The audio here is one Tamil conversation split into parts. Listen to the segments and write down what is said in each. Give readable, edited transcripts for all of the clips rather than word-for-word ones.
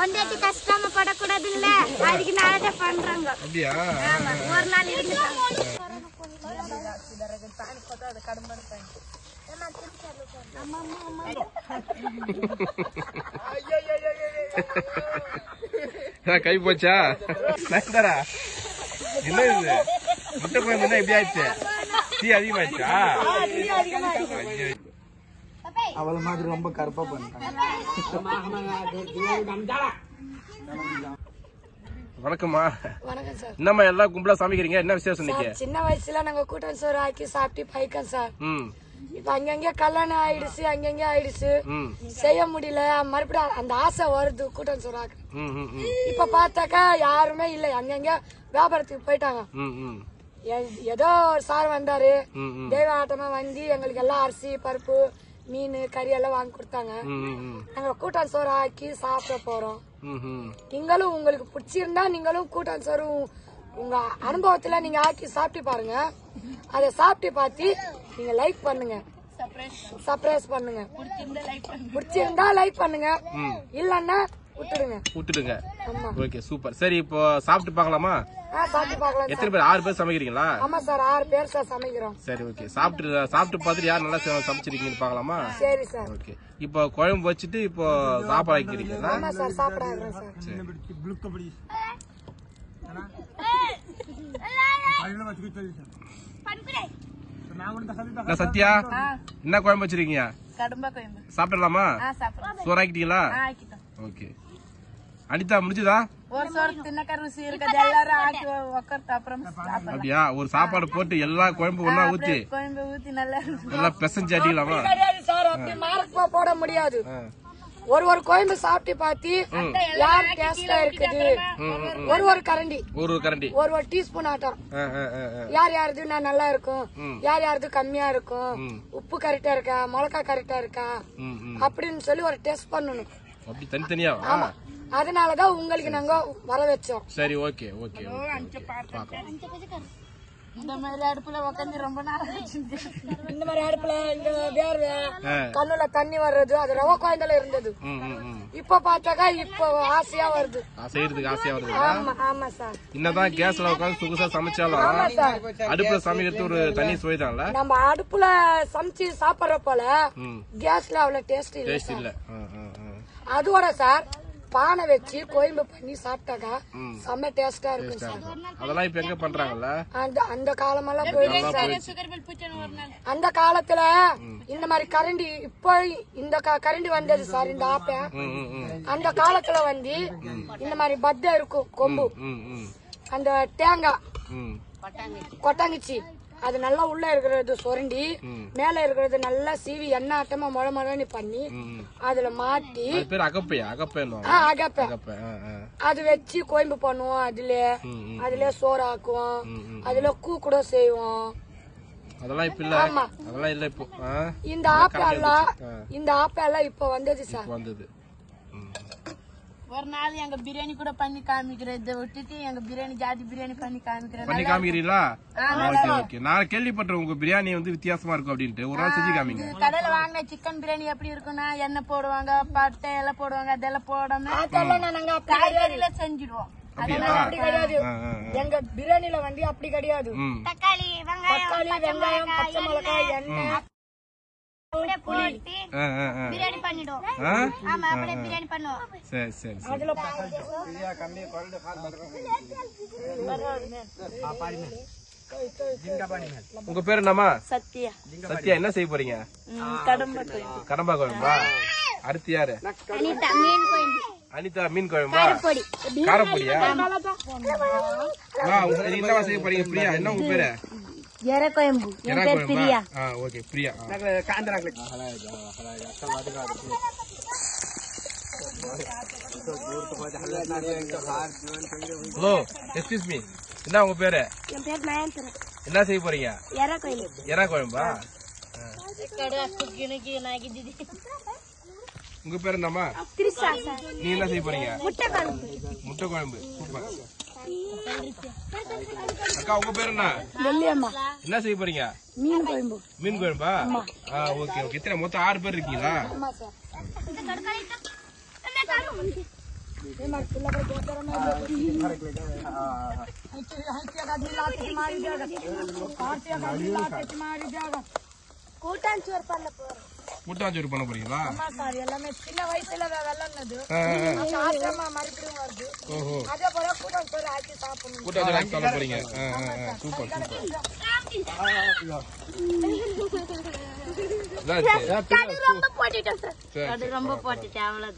பொண்டாட்டி கஷ்டமா படக்கூடாது இல்ல, அதுக்கு நாளே பண்றாங்க. அப்படியா? ஒரு நாள் இருந்துட்டாங்க. கை போச்சா? என்ன இது முட்டை குழம்பு எப்படி ஆயிடுச்சு? டீ அதிகமாயிடுச்சா? அவள மாதிரி ரொம்ப கருப்பா பண்ணிட்டாங்க. வணக்கம்மா. வணக்கம் சார். என்னம்மா எல்லாம் கும்பலா சமைக்கிறீங்க? என்ன விசேஷம் இன்னைக்கு? சின்ன வயசுல நாங்க கூட்டம் சோறு ஆக்கி சாப்பிட்டு பைக்கோம் சார். இப்ப அங்கங்க கல்யாணம் ஆயிடுச்சு, அங்கங்க ஆயிடுச்சு, செய்ய முடியல. மறுபடியும் அந்த ஆசை வருது கூட்டம் சோறு ஆக்கு. இப்ப பார்த்தாக்கா யாருமே இல்ல, அங்கங்க வியாபாரத்துக்கு போயிட்டாங்க. ஏதோ சார் வந்தாரு, தெய்வ ஆட்டமா வந்து எங்களுக்கு எல்லாம் அரிசி பருப்பு மீன் கறி எல்லாம் வாங்கி கொடுத்தாங்க. நாங்க கூட்டம் சோறு ஆக்கி சாப்பிட போறோம். நீங்களும் உங்களுக்கு பிடிச்சிருந்தா நீங்களும் கூட்டம் சோறு உங்க அனுபவத்துல நீங்க ஆக்கி சாப்பிட்டு பாருங்க. அதை சாப்பிட்டு பார்த்து நீங்க லைக் பண்ணுங்க, சர்ப்ரைஸ் பண்ணுங்க. பிடிச்சிருந்தா லைக் பண்ணுங்க, இல்லன்னா விட்டுடுங்க. Okay super. சரி இப்போ சாப்பிட்டு பார்க்கலாமா? சாப்பிட்டு பார்க்கலாம். எத்தனை பேர்? 6 பேர் சமைக்கிறீங்களா? ஆமா சார், 6 பேர் சார் சமைக்கிறோம். சரி ஓகே. சாப்பிட்டு பார்த்துட்டு யார் நல்லா சமைச்சிருக்கீங்கன்னு பார்க்கலாமா? சரி சார். ஓகே. இப்போ குழம்பு வச்சுட்டு இப்போ சாப்பாடு வைக்கிறீங்களா? ஆமா சார், சாப்பிடுறேன் சார். சத்யா, என்ன குழம்பு வச்சிருக்கீங்க? சாப்பிடலாமா? சோறாக்கிட்டீங்களா? ஓகே. அனிதா முடிஞ்சதா? அப்படியா? ஒரு சாப்பாடு போட்டு எல்லா குழம்பு ஒன்னா ஊத்தி நல்லா பெசஞ்சு அடிக்கலாமா? போட முடியாது. ஒரு கோயம்பு சாப்பிட்டு பாத்தி யார் டேஸ்டா இருக்குது, ஒரு கரண்டி ஒரு டீஸ்பூன் ஆட்டம் யார் யாருது நான் நல்லா இருக்கும், யார் யாருது கம்மியா இருக்கும், உப்பு கரெக்டா இருக்கா, மிளகா கரெக்டா இருக்கா அப்படின்னு சொல்லி ஒரு டெஸ்ட் பண்ணணும். அப்படி தனித்தனியா? ஆமா, அதனாலதான் உங்களுக்கு நாங்க வர வச்சோம். சரி ஓகே ஓகே. இந்த மாதிரி அடுப்புல உட்காந்து ரொம்ப நாள் இந்த மாதிரி அடுப்புல இந்த வேர்வை கண்ணுல தண்ணி வர்றது அது ரவ குழந்தைல இருந்தது. இப்ப பார்த்தாக்கா இப்ப ஆசையா வருது, செய்யறதுக்கு ஆசையா வருது. ஆமா சார். என்னதான் கேஸ்ல உட்காந்து சொகுசா சமைச்சாலும் அடுப்புல சமைக்கிறது ஒரு தனி சுவைதான்ல. நம்ம அடுப்புல சமைச்சு சாப்பிடுற போல கேஸ்ல அவ்வளவு டேஸ்ட் இல்ல. அதோட சார் பானை வச்சு கோயம்பு பண்ணி சாப்பிட்டாக்கா செம்ம டேஸ்டா இருக்கும் சார். அதெல்லாம் இப்ப எங்க பண்றாங்கல்ல? அந்த காலமெல்லாம் போயிடுச்சு சார். அந்த காலத்துல இந்த மாதிரி கரண்டி இப்ப இந்த கரண்டி வந்தது சார், இந்த ஆப்ப. அந்த காலத்துல வந்து இந்த மாதிரி பத்தை இருக்கும் கொம்பு, அந்த தேங்காய் கொட்டாங்குச்சி அது நல்லா உள்ள இருக்கிறது சொரண்டி மேல இருக்கிறது நல்லா சீவி எண்ணெய் ஆட்டமா மொழ பண்ணி அதுல மாட்டி அகப்ப அது வச்சு கோயம்பு பண்ணுவோம். அதுல சோறு ஆக்குவோம், அதுல கூ கூட செய்வோம். ஆமா, இந்த ஆப்பெல்லாம் இப்ப வந்தது சார். ஒரு நாள் எங்க பிரியாணி கூட பண்ணி காமிக்கிறத விட்டுட்டு எங்க பிரியாணி ஜாதி பிரியாணி பண்ணி காமிக்கிறீங்களா? நான் கேள்விப்பட்டேன் உங்க பிரியாணி வந்து வித்தியாசமா இருக்கும் அப்படின்ட்டு. ஒரு நாள் செஞ்சு காமிங்க. கடையில வாங்கின சிக்கன் பிரியாணி எப்படி இருக்குன்னா எண்ணெய் போடுவாங்க, பட்டை எல்லாம் போடுவாங்க, அதெல்லாம் போடாம நாங்க காய்கறில செஞ்சிடுவோம். அப்படி கிடையாது, எங்க பிரியாணில வந்து அப்படி கிடையாது. தக்காளி வெங்காயம் பச்சை மிளகாய் எண்ணெய் பிரியாணி பண்ணிடுவோம். ஆமா, அப்படியே பிரியாணி பண்ணுவோம். சரி சரி. உங்க பேரு என்னமா? சத்யா. சத்யா, என்ன செய்ய போறீங்க? கடம்பா குழம்பா? அடுத்து யாரு? அனிதா மீன் குழம்பா? காரப்பொடியா? என்னவா செய்ய போறீங்க? பிரியா, என்ன உங்க பேரு? எரகோயம்பு. என் பேர் Priya. Okay Priya. Hello, excuse me, என்ன உங்க பேரு? என் பேர் நயன்தரா. என்ன செய்ய போறீங்க? எறா குழம்பா? உங்க பேரு என்னம்மா? நீ என்ன செய்ய போறீங்க? முட்டை குழம்பு. சூப்பர். அக்கா, உங்க பேரு என்ன? என்ன செய்ய போறீங்க? மீன் குழம்பா? Okay okay. இத்தனை மொத்தம் 6 பேர் இருக்கீங்களா? கூட்டாஞ்சோறு பண்ண போறோம். கூட்டாஞ்சோறு பண்ண போறீங்களா? ஆமா சார், எல்லாமே சின்ன வயசுல விளையாடுனது மறுபடியும் வருது. அதே போல கூட்டாஞ்சோறு ஆக்கி சாப்பிடணும். கூட்டாஞ்சோறு ஆக்கி சாப்பிட போறீங்க. சூப்பர்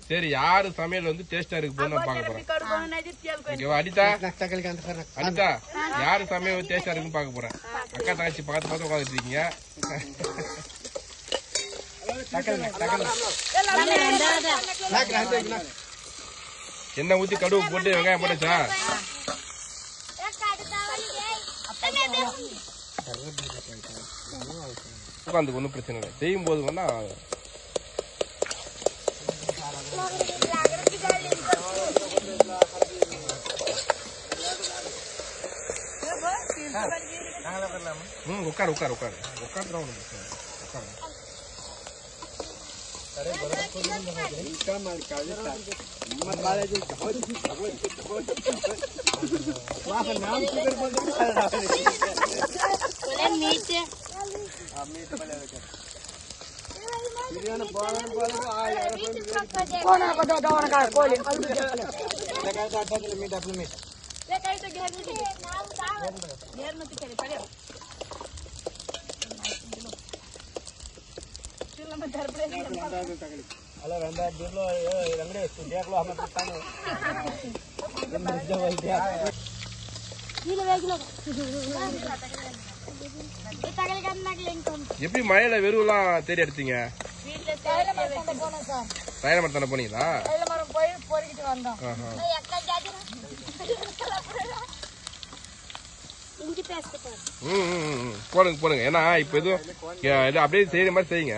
சரி, யாரு சமையல் வந்து டேஸ்டா இருக்கு போது நான் பாக்க போறேன். அனிதா, அனிதா யாரு சமையல் டேஸ்டா இருக்குன்னு பாக்க போறேன். அக்கா தங்கச்சி பார்த்து பார்த்து உட்காந்துட்டு இருக்கீங்க. என்ன ஊத்தி கடுகு போட்டு வெங்காயம் போட்டுச்சா? உட்காந்து ஒன்றும் பிரச்சனை இல்லை. செய்யும் போது வேணா உட்காரு உட்காரு உட்காரு உட்காந்துதான் ஒன்றும் பிரச்சனை இல்லை. உட்காரு. எப்படி மழையில வெறுவெல்லாம் தேடி எடுத்தீங்க? தைல மரத்தான போனீங்களா? பொறுக்கிட்டு வந்தோம். போடுங்க போடுங்க. ஏன்னா இப்ப எதுவும் அப்படியே செய்யற மாதிரி செய்யுங்க.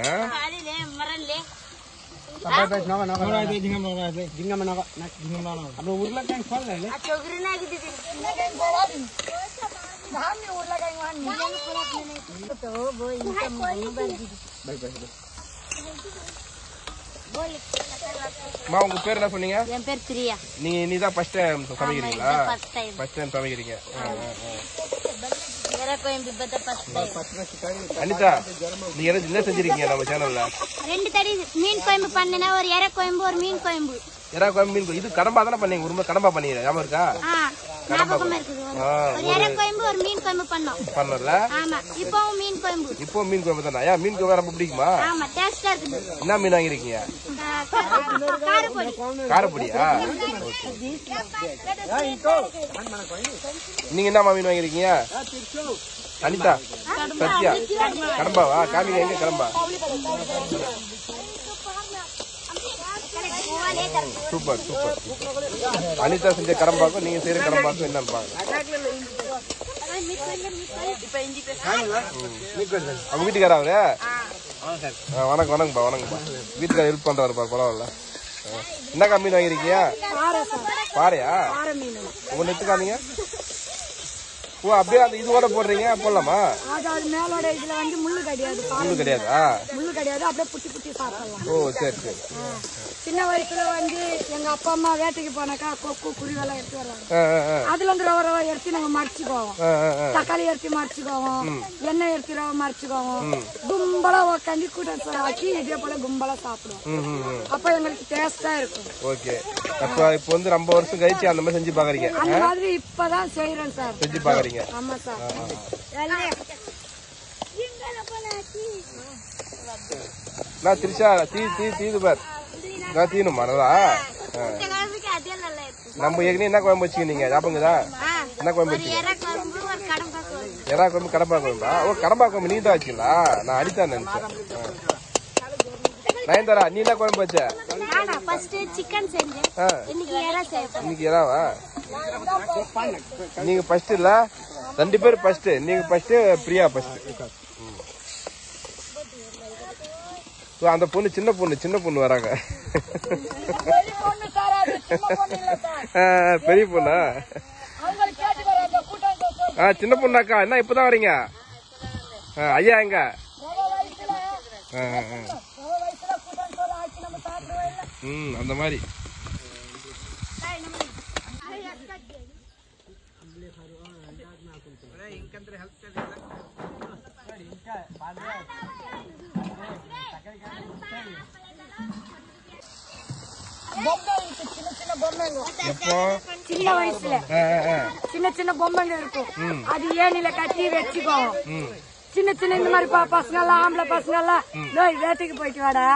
உங்க பேர் என்ன சொன்னீங்க? என் பேர் பிரியா. நீதான் ஃபர்ஸ்ட் டைம் சமைக்கிறீங்களா? ஃபர்ஸ்ட் டைம் சமைக்கிறீங்க. அனிதா, நீங்க என்ன செஞ்சிருக்கீங்க நம்ம சேனல்ல? 2 தடவை மீன் குழம்பு பண்ணேன்னா, ஒரு இறை குழம்பு, ஒரு மீன் குழம்பு. இறா குழம்பு, மீன் குழம்பு. இது கடம்பா தானே பண்ணீங்க? ஒரு கடம்பா பண்ணீங்க, ஞாபகம் இருக்கா? ஞாபகமா இருக்குது. ஒரு இறை குழம்பு, ஒரு மீன் குழம்பு பண்ணல. ஆமா, இப்பவும் மீன் குழம்பு. இப்போ மீன் குழம்பு தானே? ஏன் மீன் குழம்பு ரொம்ப பிடிக்குமா? ஆமா, டேஸ்டா இருக்குது. என்ன மீன் வாங்கிருக்கீங்க? காரப்பொடி. காரப்பொடியா? நீங்க என்ன மீன் வாங்கிருக்கீங்க? அனிதா, சத்யா, கடம்பாவா? காமிங்க, எங்க கடம்பா? Super super. அனிதா செஞ்ச கடம்பாக்கும் நீங்க செய்யற கடம்பாக்கும் என்னன்னு பாருங்க. அவங்க வீட்டுக்காரா அவரு? வணக்கம் வணக்கம்பா வணக்கம்பா. வீட்டுக்கார ஹெல்ப் பண்றாரு பாரு, பரவாயில்ல. என்ன மீன் வாங்கிருக்கீங்க? பாறையா? உங்க நெட்டு காமிங்க. ஓ, அப்படியே அந்த இதோட போடுறீங்க, போடலாமா? மேலோட இதுல வந்து முள்ளு கிடையாது. முள்ளு கிடையாதா? முள்ளு கிடையாது, அப்படியே புட்டி புட்டி சாப்பிடலாம். ஓ, சரி சரி. சின்ன வயசுல வந்து எங்க அப்பா அம்மா வேட்டைக்கு போனாக்கா கொக்கு குருவெல்லாம் எடுத்து வர்றாங்க. அதுல இருந்து ரவ ரவ எடுத்து நாங்க மறைச்சுக்குவோம். தக்காளி எடுத்து மறைச்சுக்குவோம், எண்ணெய் எடுத்து ரவ மறைச்சுக்குவோம். கும்பலா உக்காந்து கூட்டம் ஆக்கி இதே போல கும்பலா சாப்பிடுவோம். அப்ப எங்களுக்கு டேஸ்டா இருக்கும். ஓகே. அப்ப இப்ப வந்து ரொம்ப வருஷம் கழிச்சு அந்த மாதிரி செஞ்சு பாக்குறீங்க? அந்த மாதிரி இப்பதான் செய்யறேன் சார். செஞ்சு பாக்குறீங்க? ஆமா சார். நான் திரிஷா தீது பார், நான் தீனுமா நல்லா. நம்ம ஏற்கனவே என்ன குழம்பு வச்சுக்கிட்டீங்க, ஞாபகங்களா? என்ன குழம்பு வச்சுக்கீங்க? எறா குழம்பு, கடம்பா குழம்பா? ஓ, கடம்பா குழம்பு நீ தான் வச்சுங்களா? நான் அடித்தான் நினைச்சேன். நயன்தாரா, நீ என்ன குழம்பு வச்ச? இன்னைக்கு எறாவா? நீங்க ஃபர்ஸ்ட் இல்ல, 2 பேர் ஃபர்ஸ்ட். நீங்க ஃபர்ஸ்ட், பிரியா ஃபர்ஸ்ட். அந்த பொண்ணு சின்ன பொண்ணு வராங்க. பெரிய பொண்ணா? சின்ன பொண்ணாக்கா. என்ன இப்பதான் வரீங்க? ஐயா எங்க? அந்த மாதிரி சின்ன பொம்மைங்க எப்போ சின்ன வயசுல சின்ன பொம்மைங்க இருக்கும். அது ஏனில கட்டி வச்சுக்கோ. சின்ன இந்த மாதிரி பசங்க எல்லாம் ஆம்பளை பசங்க எல்லாம் வேட்டைக்கு போயிட்டு வாடா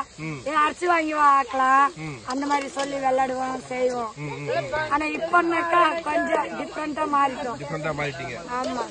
அரிசி வாங்கி வாக்கலாம் அந்த மாதிரி சொல்லி விளையாடுவோம் செய்வோம். ஆனா இப்பனாக்கா கொஞ்சம் டிஃப்ரெண்டா மாறிட்டீங்க. ஆமா.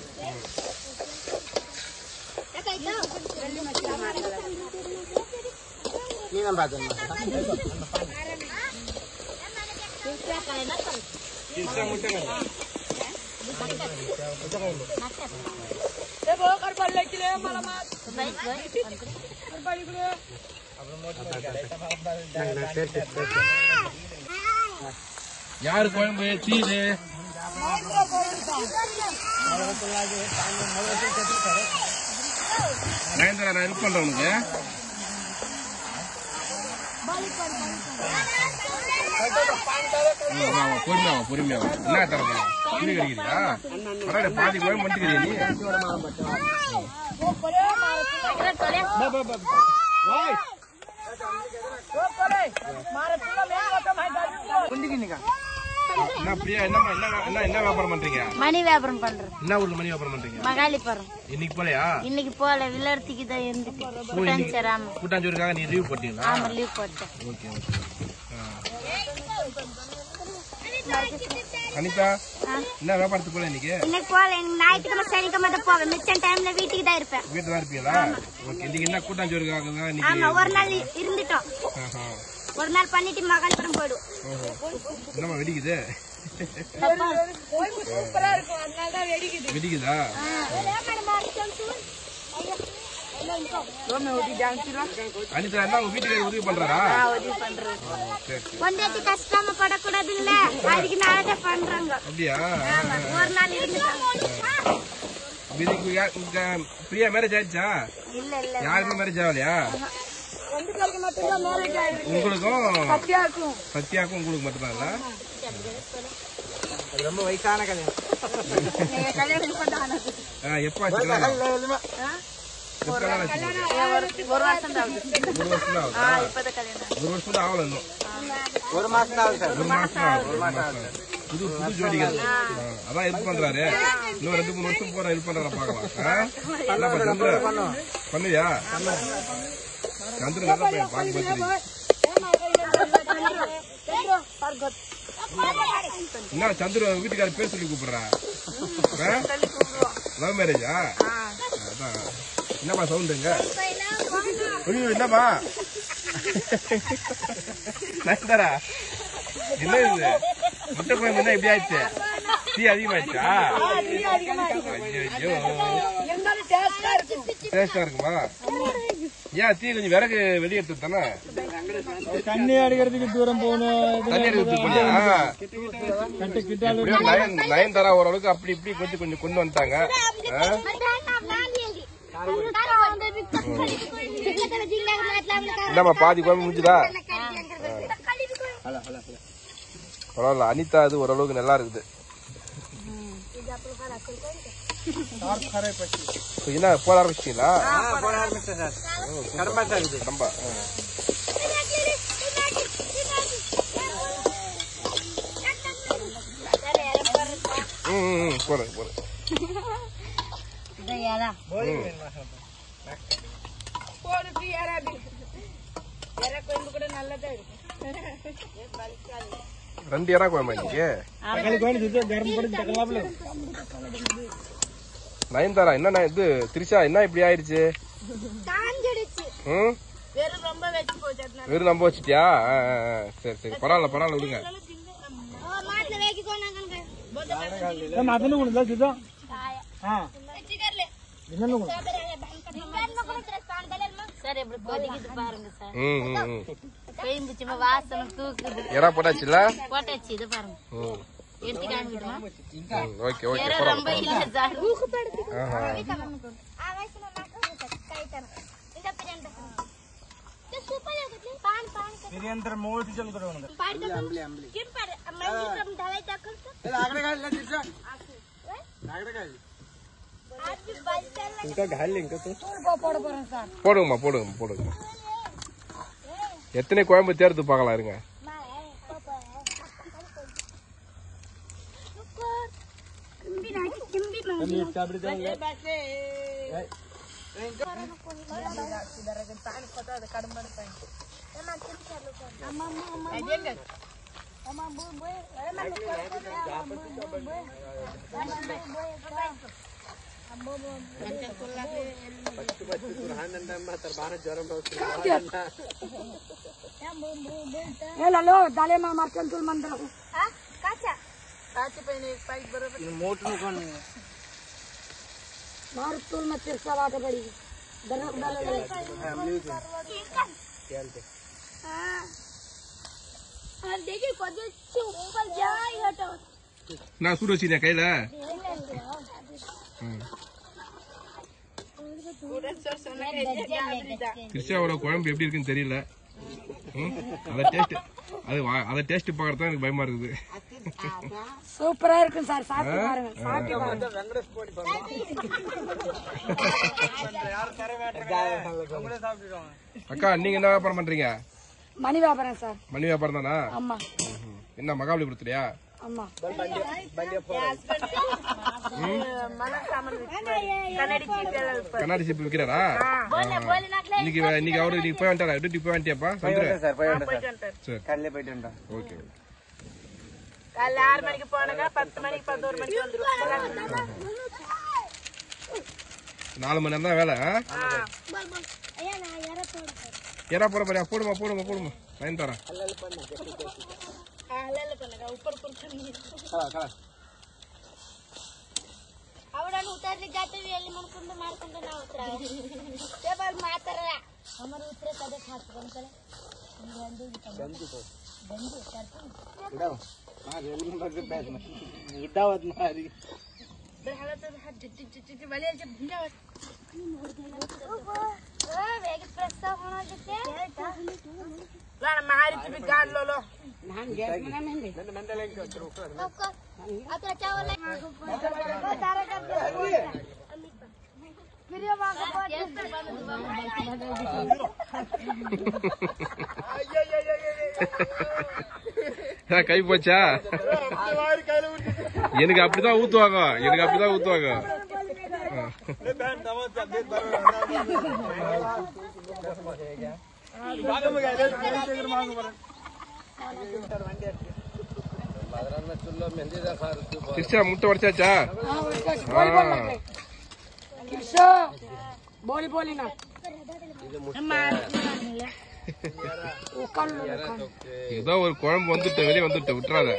யாரு குழம்பு தீது நயன்தாரா நான் ஹெல்ப் பண்றேன் உனக்கு. பொறுமையாவா என்ன தரப்பா துணி கிடைக்கிறியா பாதி குழம்பு மட்டும் நீ என்ன பிரியா என்ன வியாபாரம் பண்றீங்க? மணி வியாபாரம் பண்றேன். என்ன ஊர்ல மணி வியாபாரம் பண்றீங்க? மகாலிபுரம். இன்னைக்கு போலையா? இன்னைக்கு போல வில்லர்த்திக்கு தான் இருந்துட்டு கூட்டாஞ்சோருக்காக நீ லீவ் போட்டீங்களா? ஆமா லீவ் போட்டேன். ஓகே அனிதா என்ன வியாபாரத்துக்கு போல இன்னைக்கு? இன்னைக்கு போல ஞாயிற்றுக்கிழமை சனிக்கிழமை தான் போவேன். மிச்சம் டைம்ல வீட்டுக்கு தான் இருப்பேன். வீட்டுல தான் இருப்பீங்களா? ஓகே இன்னைக்கு என்ன கூட்டாஞ்சோருக்காக தான் இன்னைக்கு? ஆமா ஒரு நாள் இருந்துட்டோம். ஒரு நாள் பண்ணிட்டு மகாலிபுரம் போயிடுவோம். என்னமா வெடிக்குது? சூப்பரா இருக்கும். அதனாலதான் வெடிக்குதா? அனிதா என்ன உங்க வீட்டுக்கு உதவி பண்றாரா? பொண்டாட்டி கஷ்டமா படக்கூடாதுல்ல அதுக்கு நாளே பண்றாங்க. அப்படியா? ஒரு நாள் இருந்துட்டோம். பிரியா மேரேஜ் ஆயிடுச்சா? இல்ல யாருமே மேரேஜ் ஆகலையா? உங்களுக்கும் சத்யாக்கும் உங்களுக்கு மட்டும்தான்? ரொம்ப வயசான கல்யாணம். எப்ப ஒரு வருஷம் தான் ஆகல இன்னும். ஒரு மாசம் புது ஜோடிகள் அதான் ஹெல்ப் பண்றாரு. இன்னும் 2-3 வருஷம் போற ஹெல்ப் பண்றாரு பாக்கலாம். பண்ணுவியா? சந்திரன் நல்ல பையன் பாக்க என்ன சந்திர வீட்டுக்காரர் பேர் சொல்லி கூப்பிடுறா? லவ் மேரேஜா? அதான் என்னப்பா சவுண்டுங்க? ஐயோ என்னப்பா நயன்தாரா என்ன இது முட்டை குழம்பு என்ன இப்படி ஆயிடுச்சு? டீ அதிகமாயிடுச்சா? ஐயோ டேஸ்டா இருக்குமா? ஏன் டீ கொஞ்சம் விறகு வெளியே எடுத்து தானே? தண்ணி அடிக்கிறதுக்கு தூரம் போகணும். தண்ணி எடுக்கிறதுக்கு போனியா? நயன்தாரா ஓரளவுக்கு அப்படி இப்படி கொஞ்சம் கொண்டு வந்துட்டாங்க. என்னம்மா பாதி குழம்பு முடிஞ்சுதா? பரவாயில்ல அனிதா அது ஓரளவுக்கு நல்லா இருக்குது. என்ன போட ஆரம்பிச்சிட்டீங்களா? கடம்பா போறேன் ரெண்டு இறா குழம்பு இன்னைக்கு. நயன்தாரா என்ன இது திரிஷா என்ன இப்படி ஆயிடுச்சு? வெறும் நம்ப வச்சுட்டியா? சரி பரவாயில்ல விடுங்க. எறா போட்டாச்சுல? போட்டாச்சு. இது பாருங்க எடுத்து காமிக்கிட்டுமா? ஓகே ఇంకా గాలి ఇంకా போட போறேன் சார். போடுங்கம்மா. எத்தனை குழம்பு தேர்த்து பார்க்கலாம் இருங்க. Halo, dale mama markan tul mandra. kaca pene paik barabar motor कौन मार tul में तिरसा वाट पड़ी. दरक डाले ले. हां देखिए पदे से ऊपर जाए हटो நான் சூடு வச்சிருக்கேன் கையில. கிருஷ்ணாவோட குழம்பு எப்படி இருக்குன்னு தெரியல. அதை டேஸ்ட் பார்க்கறதா எனக்கு பயமா இருக்குது. சூப்பரா இருக்கும் சார். சாப்பிட்டு பாருங்க. சாப்பிட்டு பாருங்க. அக்கா நீங்க என்ன வியாபாரம் பண்றீங்க? மணி வியாபாரம் சார். மணி வியாபாரம் தானா? ஆமா. என்ன மகாபலிபுரத்துலயா? ஆமா. கண்ணாடி சீப்பு விக்கிறாரா? இன்னைக்கு அவரு நீ போய் வந்துட்டாரா? டியூட்டி போய் வந்துட்டியாப்பா? சரி ஓகே. காலைல 6 மணிக்கு போனாங்க 10 மணிக்கு 11 மணிக்கு வந்துருவாங்க. 4 மணி நேரம் தான் வேலை. எறா போட போறியா? போடுமா லைன் தரேன். ಅವಡನ್ನು ಉತ್ತರಲಿ ಜಾತ್ರೆ ಎಲ್ಲಿ ಮಾಡ್ಕೊಂಡು ನಾವು ಉತ್ತರ ಟೇಬಲ್ ಮಾತಾರ ಅಮರ ಉತ್ತರ ಕಡೆ ಹಾಕ್ತಾರೆ ಅಂತಲೇ ಬಂದು ಇದ್ದಾವತ್ ಮಾರಿ ಹಾಲತ ಜಿಟ್ಟಿ ಬಲೆ ಜ ಭಿಂಡಾವತ್ ವೇಗ ಪ್ರಸ್ತಾವ ಹೋನಾಗಿತ್ತೆ ನಾನು ಮಾರಿತಿ ಬಿಗಾಡ್ಲೋ ನಾನು ಗ್ಯಾಸ್ ಮನೆ ಮೆಂದೆ ನನ್ನ ಮೆಂದಲೆ ಇಂಕರು ಅತ್ರ ಚಾವಲ ತಾರ ಕರ್ದು ವಿಡಿಯೋ ಮಾಡಕ கை போச்சா? எனக்கு அப்படிதான் ஊத்துவாங்க. கிருஷ்ணா முட்டை உடைச்சாச்சா? கிருஷ்ணா போலி நான் ஏதோ ஒரு குழம்பு வந்துட்டு வெளியே வந்துட்டு விட்டுறாத.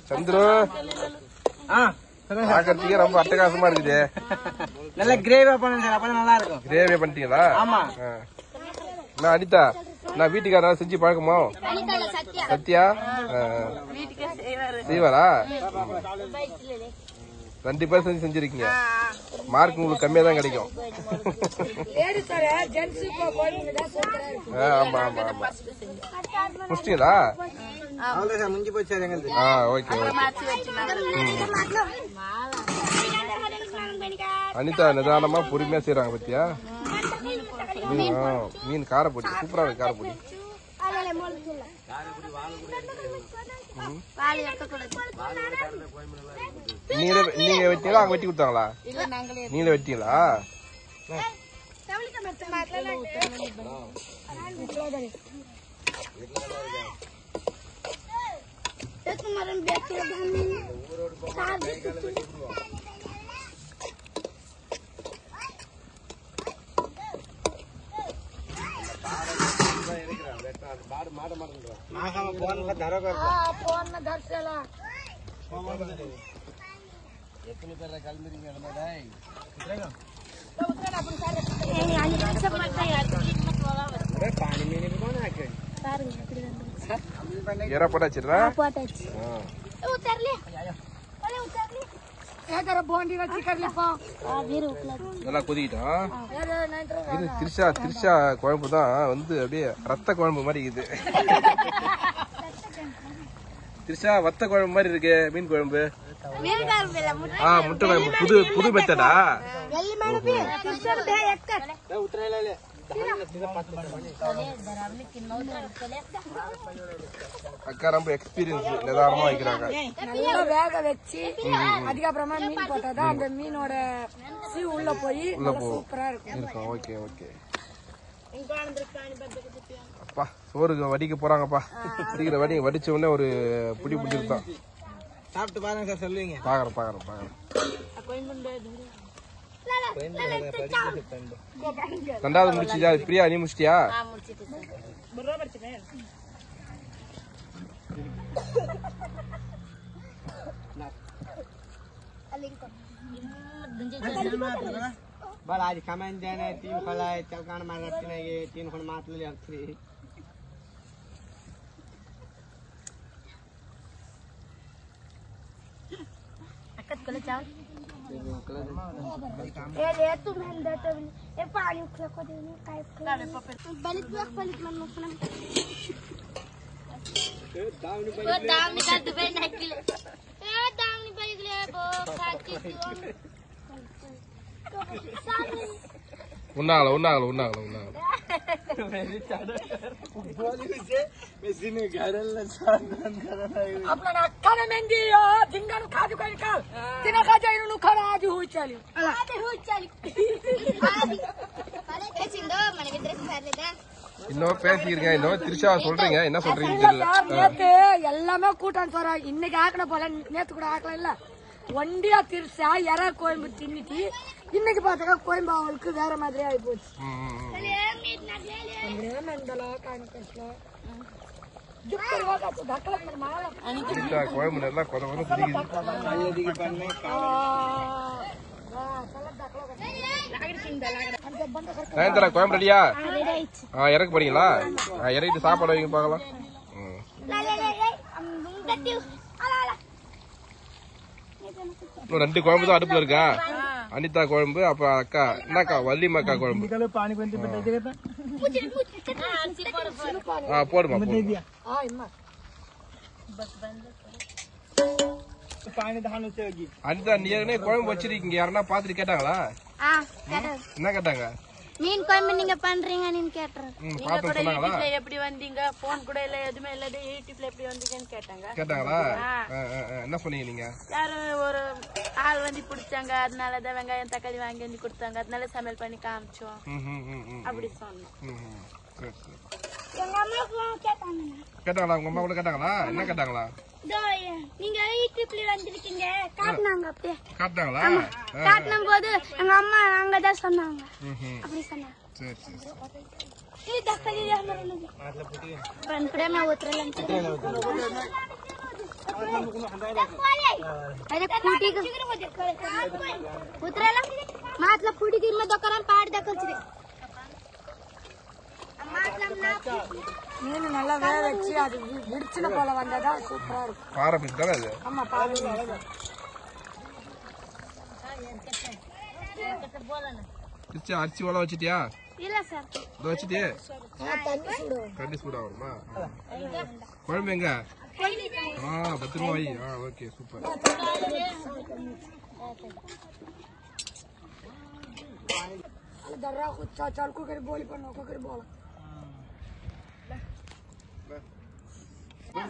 சந்திரு பாக்கிறதுக்கே ரொம்ப அட்டகாசமா இருக்குது. நல்ல கிரேவியா பண்ணுங்க சார். அப்பதான் நல்லா இருக்கும். கிரேவியா பண்ணிட்டீங்களா? ஆமா. நான் அனிதா நான் வீட்டுக்காரா செஞ்சு பழக்கமோ? சத்யா செய்வாரா? 2 பேர் செஞ்சிருக்கீங்க. மார்க் உங்களுக்கு கம்மியா தான் கிடைக்கும். ஆமா முடிச்சிங்களா? முடிஞ்சு போச்சு. ஓகே. அனிதா நிதானமா பொறுமையா செய்யறாங்க பத்தியா? மீன் காரப்பொடி சூப்பரா இருக்கு. காரப்பொடி நீங்க வெட்டீங்களா? அங்க வெட்டி கொடுத்தாங்களா? நீங்களே வெட்டீங்களா? எறா போட்டாச்சுடா. ஏகர போண்டி வச்சு கறலிப்போம் நல்லா கொதிக்கிட்டோம். இது திரிஷா குழம்பு தான் வந்து அப்படியே ரத்த குழம்பு மாதிரி இருக்குது. திரிஷா வத்த குழம்பு மாதிரி இருக்கு. மீன் குழம்பு முட்டை குழம்பு புது மெத்தடா? அக்கா ரொம்ப எக்ஸ்பீரியன்ஸ் நிதானமா வைக்கிறாங்க. நல்லா வேக வச்சு அதுக்கப்புறமா மீன் போட்டாதான் அந்த மீனோட உள்ள போய் சூப்பரா இருக்கும். Okay okay. அப்பா சோறு வடிக்க போறாங்கப்பா. சீக்கிரம் வடிச்ச உடனே ஒரு புடி பிடிச்சிருந்தான். சாப்பிட்டு பாருங்க சார், சொல்லுவீங்க. பாக்குறேன். ரெண்டாவது முடிச்சியா பிரியா? நீ முடிச்சிட்டியா? बल आज कमेंट देने 3 खलाय चलकान मार रखती नहीं 3 खन मात ले आखरी अकत कोले चावल ये तू मैं दे तो ये पानी उखला को देने काय बलित मन मुखना दाम निकाल दे नहीं किले दाम निकाल ले वो खाती उन्नागला आपला अक्काने मेहंदी धिंगाणू खाजू काही का तिने खाजा इनु खरा आजी होई चाली இன்னும் பேசிக்கிறீங்க. இன்னும் திரிஷா சொல்றீங்க, என்ன சொல்றீங்க தெரியல. நேத்து எல்லாமே கூட்டம் சொல்ற. இன்னைக்கு ஆக்கன போல நேத்து கூட ஆக்கல இல்ல. ஒண்டியா திரிஷா எற கோயம்பு தின்னிட்டு இன்னைக்கு பாத்தா கோயம்பு அவளுக்கு வேற மாதிரி ஆகி போச்சு. கோயம்பு நல்லா கோயம்பு ரெடியா? இறக்க போறீங்களா? இறக்கிட்டு சாப்பாடு வைங்க பாக்கலாம். இன்னும் 2 குழம்பு தான் அடுப்புல இருக்கா. அனிதா குழம்பு, அப்ப அக்கா என்னக்கா வள்ளிமா அக்கா குழம்பு. போடுமா அனிதா, நீ குழம்பு வச்சிருக்கீங்க, யாருன்னா பாத்துட்டு கேட்டாங்களா? என்ன கேட்டாங்க? மீன் குழம்பு நீங்க பண்றீங்கன்னு கேட்டாங்க. நீங்க கூட யூடியூப்ல எப்படி வந்தீங்க? போன் கூட இல்ல, எதுமே இல்ல, யூடியூப்ல எப்படி வந்தீங்கன்னு கேட்டாங்களா? என்ன சொன்னீங்க நீங்க? யாரும் ஒரு ஆள் வந்து பிடிச்சாங்க, அதனாலதான் வெங்காயம் தக்காளி வாங்கி வந்து கொடுத்தாங்க, அதனால சமையல் பண்ணி காமிச்சோம் அப்படி சொன்னோம். கேட்டாங்களா? உங்க அம்மா கூட கேட்டாங்களா? என்ன கேட்டாங்களா? நீங்க யூடியூப்ல வந்திருக்கீங்க காட்டினாங்க. அப்படியே காட்டினாங்களா? காட்டின போது எங்க அம்மா அங்கதான் சொன்னாங்க. அப்படி சொன்னாங்க. మాట్లా పుడికి దొక్కరం పాడి దక్కల్సింది. மீன் நல்லா வேக வச்சு அது விடிச்சின போல வந்ததா சூப்பரா இருக்கும். பாறை மீன் தானே அது? ஆமா, பாறை. அரிசி ஓல வச்சிட்டியா? இல்ல சார், இதோ வச்சிட்டியே. தண்ணி சூடா வருமா? குழம்பு எங்க? பத்திரமா வை. Okay, super.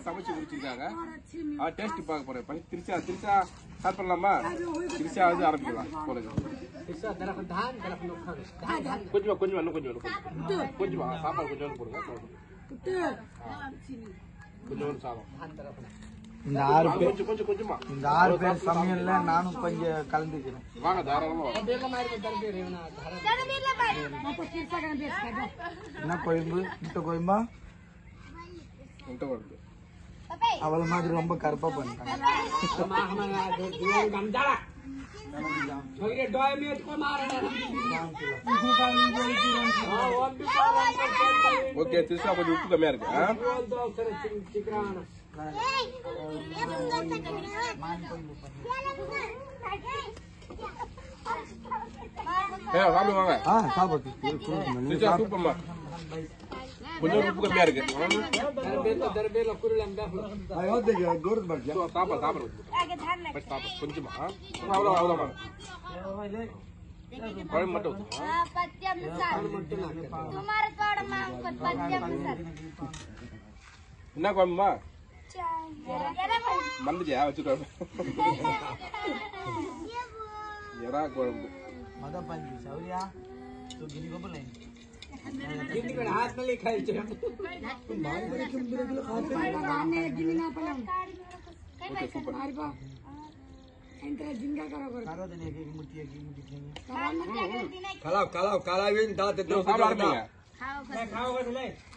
சமைச்சு முடிச்சிருக்காங்க. டேஸ்ட் பார்க்க போறேன். திரிச்சா ஸ்டார்ட் பண்ணலாமா? திரிச்சா வந்து ஆரம்பிக்கலாம். போடுங்க கொஞ்சமா இன்னும் கொஞ்சமா சாப்பாடு கொஞ்சம் போடுங்க. கொஞ்சம் சாதம். இந்த 6 பேர் கொஞ்சமா இந்த 6 பேர் சமையல்ல நானும் கொஞ்சம் கலந்துக்கிறேன். வாங்க தாராளமா. என்ன குழம்பு? முட்டை குழம்பா? முட்டை குழம்பு. அவள மாதிரி ரொம்ப கருப்பா பண்ணிட்டாங்க. ஓகே, திரிஷா கொஞ்சம் உப்பு கம்மியா இருக்கு. சாப்பிடுவாங்க சாப்பிட்டு சூப்பர்மா கொஞ்சம் உப்பு கம்மியா இருக்கு சாப்பிட கொஞ்சமா அவ்வளோ அவ்வளோமா குழம்பு மட்டும் என்ன குழம்புமா மறந்துட்டியா வச்சு குழம்பு எறா குழம்பு हाथ में लिखा है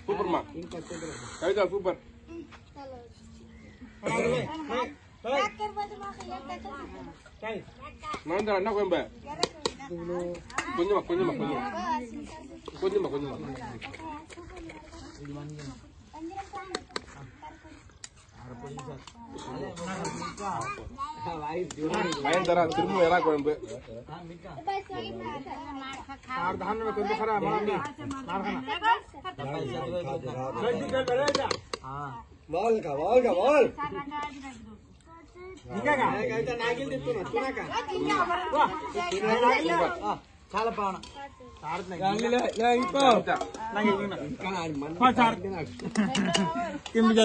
சூப்பர்மா கவிதா சூப்பர் நான் என்ன குழம்பு கொஞ்சமா கொஞ்சமா கொஞ்சமா கொஞ்சமா கொஞ்சமா பயன்தரா திரும்ப எறா குழம்பு చాలా పావన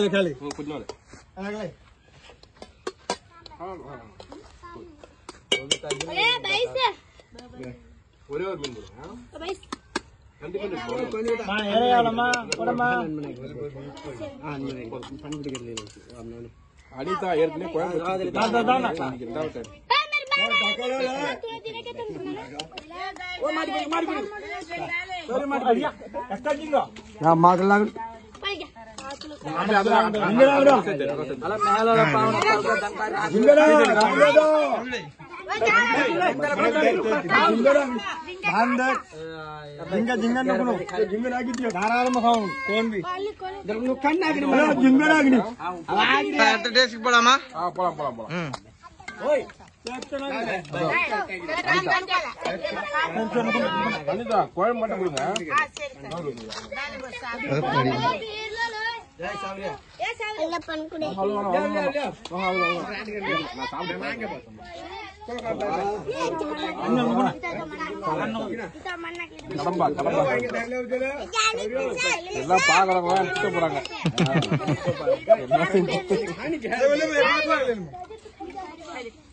खाली ஒரே ஒரு மீன் அனிதா ஏற்கனவே குழம்பு போலாமா போலாம் போலாம் போலாம் அனிதா குழம்பு மட்டும் கொடுங்க எல்லாம் பாக்குறவங்க எடுத்து போறாங்க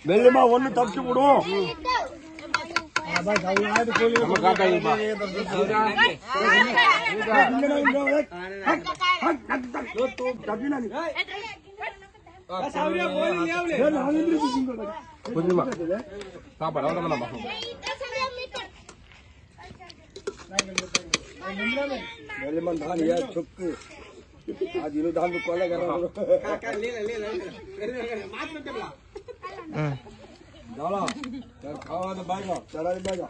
வெள்ளமா ஒண்ணு தப்பிச்சு விடும் கொஞ்சமா சாப்பாடு அவ்வளோ चुक्कू आज इलो दाल को कोला कर रहा डाला यार खावा तो बाजा चला दे बाजा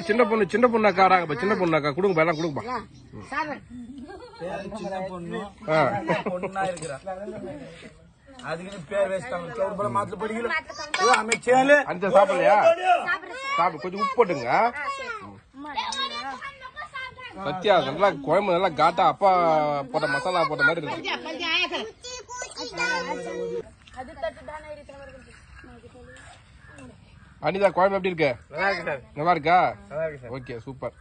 சின்ன பொண்ணு அக்கா சின்ன பொண்ணு அக்கா கொடுங்க எல்லாம் கொடுங்கப்பா அதுக்கு பேர் வேஸ்டாங்க மாத்திர படிக்கல அமைச்சே அந்த சாப்பிடலையா சாப்பிடு கொஞ்சம் உப்பு போட்டுங்க சத்யா நல்லா குழம்பு நல்லா காட்டா அப்பா போட்ட மசாலா போட்ட மாதிரி இருக்கு அனிதா குழம்பு எப்படி இருக்கு நல்லா இருக்கா ஓகே சூப்பர்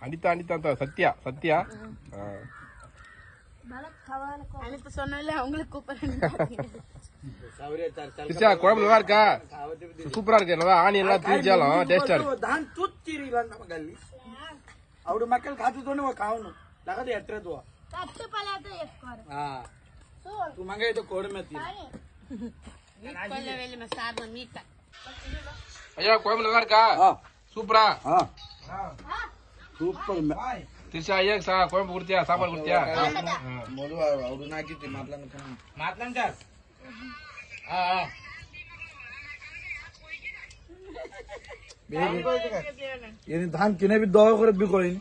அனிதா சத்யா சத்யா குழம்பு நல்லா இருக்கா சூப்பரா இருக்கு நல்லா ஆணி எல்லாம் திரிஞ்சாலும் டேஸ்டா இருக்கு அவடு மக்கள் காத்துతోనే కావును లగదు ఎట్రదు కట్టు పలాతో చేసుకోరు तू मंगे तो कोड में थी కొల్ల వెళ్ళి మా సార్ మీట ஐயா குழம்பு நல்லா இருக்கா சூப்பரா సూపర్ திரிஷா ஐயா குழம்பு குடுத்தியா சாப்பாடு குடுத்தியா మాట్లాడండి సార్ ধান কিনে দোয়া করে বি করিনি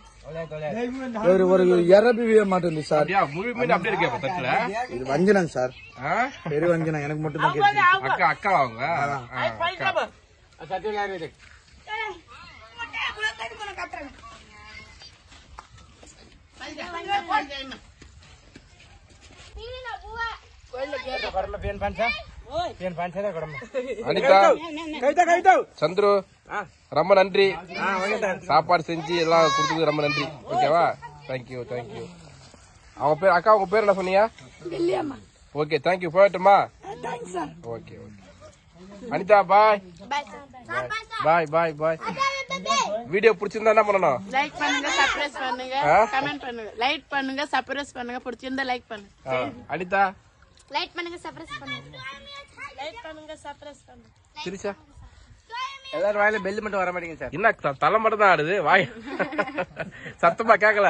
ఎర్ర బియ్య మాటండి సార్ அப்படியா முழு மீன் அப்படியே இருக்கா தட்டுல இது வஞ்சனம் சார் பெரிய வஞ்சனம் எனக்கு மட்டும் தான் அக்கா அக்கா அவங்க அனிதா சந்துரு ரொம்ப நன்றி சாப்பாடு செஞ்சு எல்லாம் கொடுத்தது ரொம்ப நன்றி ஓகேவா தேங்க்யூ தேங்க்யூ அவங்க பேர் அக்கா உங்க பேர் என்ன சொன்னீங்க ஓகே தேங்க்யூ போயிட்டுமா okay okay Anitha bye bye bye bye video பிடிச்சிருந்தா என்ன பண்ணணும் லைக் பண்ணுங்க சப்ஸ்கிரைப் பண்ணுங்க கமெண்ட் பண்ணுங்க லைக் பண்ணுங்க சப்ஸ்கிரைப் பண்ணுங்க பிடிச்சிருந்தா லைக் பண்ணுங்க அனிதா லைட் பண்ணுங்க சப்ஸ்கிரைப் பண்ணுங்க லைக் பண்ணுங்க சப்ஸ்கிரைப் பண்ணுங்க திரிஷா எல்லாரும் வாயில பெல் மட்டும் வர மாட்டேங்குது சார் என்ன தலை மட்டும் தான் ஆடுது வாய் சத்தமா கேக்கல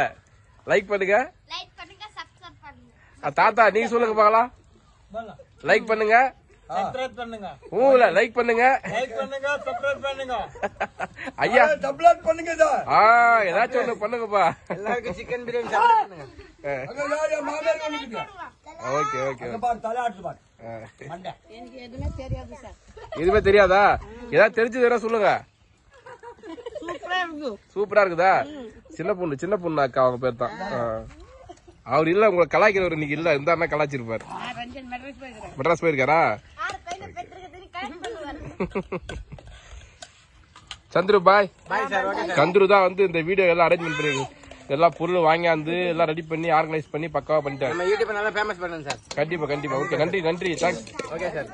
லைக் பண்ணுங்க லைட் பண்ணுங்க சப்ஸ்கிரைப் பண்ணுங்க தாத்தா நீங்க சொல்லுங்க பாக்கலாம் லைக் பண்ணுங்க சப்ஸ்கிரைப் பண்ணுங்க ஊல லைக் பண்ணுங்க லைக் பண்ணுங்க சப்ஸ்கிரைப் பண்ணுங்க ஐயா டப்ளாட் பண்ணுங்க சார் ஏதாச்சும் ஒண்ணு பண்ணுங்கப்பா எல்லாருக்கும் சிக்கன் பிரியாணி சாப்பிட பண்ணுங்க ஓகே ஓகே தலை ஆட்டு பாட்டு எதுவுமே தெரியாதா ஏதாவது தெரிஞ்சது வேற சொல்லுங்க சூப்பரா இருக்கு சூப்பரா இருக்குதா சின்ன பொண்ணு அக்கா அவங்க பேர் தான் அவர் இல்ல உங்களை கலாய்க்கிறவர் இன்னைக்கு இல்ல இருந்தாருன்னா கலாய்ச்சிருப்பாரு மெட்ராஸ் போயிருக்காரா சந்துரு பாய் சந்துரு தான் வந்து இந்த வீடியோ எல்லாம் அரேஞ்ச்மெண்ட் பண்ணி எல்லா பொருளும் வாங்கியாந்து எல்லாம் ரெடி பண்ணி ஆர்கனைஸ் பண்ணி பக்காவா பண்ணிட்டாரு நம்ம யூடியூப் நல்லா ஃபேமஸ் பண்ணுங்க சார் கண்டிப்பா கண்டிப்பா ஓகே நன்றி நன்றி தேங்க்ஸ் ஓகே சார்